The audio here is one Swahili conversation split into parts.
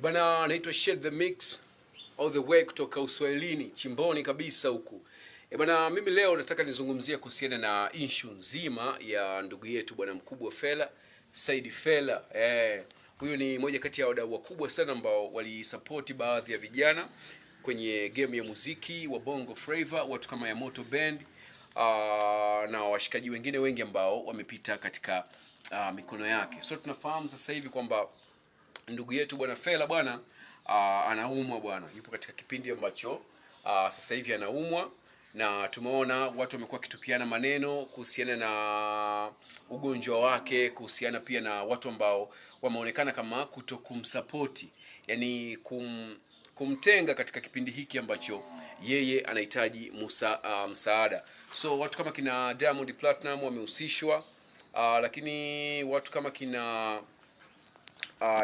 Bana, naitwa Shed the Mix all the way kutoka Uswahilini, chimboni kabisa huku. Bana, mimi leo nataka nizungumzie kuhusiana na issue nzima ya ndugu yetu bwana mkubwa Fella, Said Fella. Huyu ni moja kati ya wadau wakubwa sana ambao walisupport baadhi ya vijana kwenye game ya muziki wa Bongo Flava, watu kama ya Moto Band, na washikaji wengine wengi ambao wamepita katika mikono yake. So tunafahamu sasa hivi kwamba ndugu yetu bwana Fella bwana anaumwa bwana, yupo katika kipindi ambacho sasa hivi anaumwa, na tumeona watu wamekuwa kitupiana maneno kuhusiana na ugonjwa wake, kuhusiana pia na watu ambao wameonekana kama kutokumsapoti, yani kumtenga katika kipindi hiki ambacho yeye anahitaji msaada. So watu kama kina Diamond Platinum wamehusishwa, lakini watu kama kina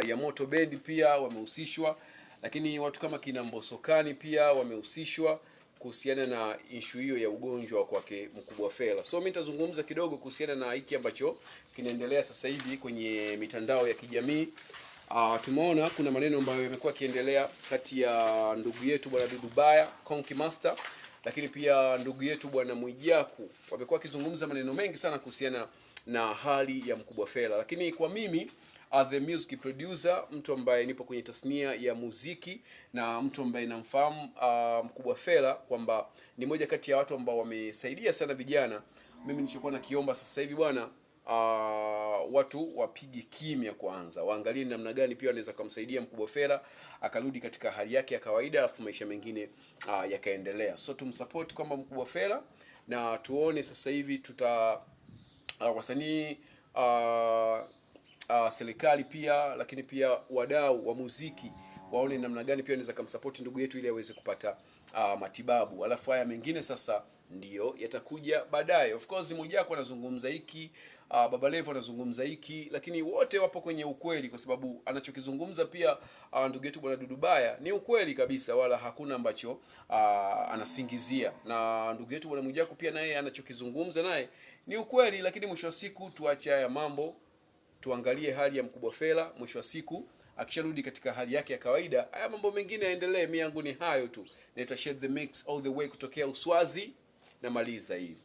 ya Moto Band pia wamehusishwa, lakini watu kama kina Mbosokani pia wamehusishwa kuhusiana na issue hiyo ya ugonjwa kwake mkubwa Fella. So mimi nitazungumza kidogo kuhusiana na hiki ambacho kinaendelea sasa hivi kwenye mitandao ya kijamii. Tumeona kuna maneno ambayo yamekuwa yakiendelea kati ya ndugu yetu bwana Dudu Baya, Konki Master, lakini pia ndugu yetu bwana Mwijaku. Wamekuwa wakizungumza maneno mengi sana kuhusiana na hali ya mkubwa Fella. Lakini kwa mimi the music producer, mtu ambaye nipo kwenye tasnia ya muziki na mtu ambaye namfahamu mkubwa Fella kwamba ni moja kati ya watu ambao wamesaidia sana vijana, mimi nilichokuwa nakiomba sasa hivi bwana, watu wapige kimya kwanza, waangalie namna gani pia wanaweza kumsaidia mkubwa Fella akarudi katika hali yake ya kawaida, afu maisha mengine yakaendelea. So tumsupport kwamba mkubwa Fella, na tuone sasa hivi wasanii, serikali pia, lakini pia wadau wa muziki waone namna gani pia wanaweza kumsupport ndugu yetu ili aweze kupata matibabu. Alafu haya mengine sasa ndio yatakuja baadaye. Of course Mwijaku anazungumza hiki, Baba Levo anazungumza hiki, lakini wote wapo kwenye ukweli, kwa sababu anachokizungumza pia ndugu yetu bwana Dudu Baya ni ukweli kabisa, wala hakuna ambacho anasingizia. Na ndugu yetu bwana Mwijaku pia naye anachokizungumza naye ni ukweli, lakini mwisho wa siku tuache haya mambo, tuangalie hali ya mkubwa Fella. Mwisho wa siku akisharudi katika hali yake ya kawaida, haya mambo mengine yaendelee. Mimi yangu ni hayo tu. Naitwa Shed the Mix all the way kutokea Uswazi, na maliza hivi.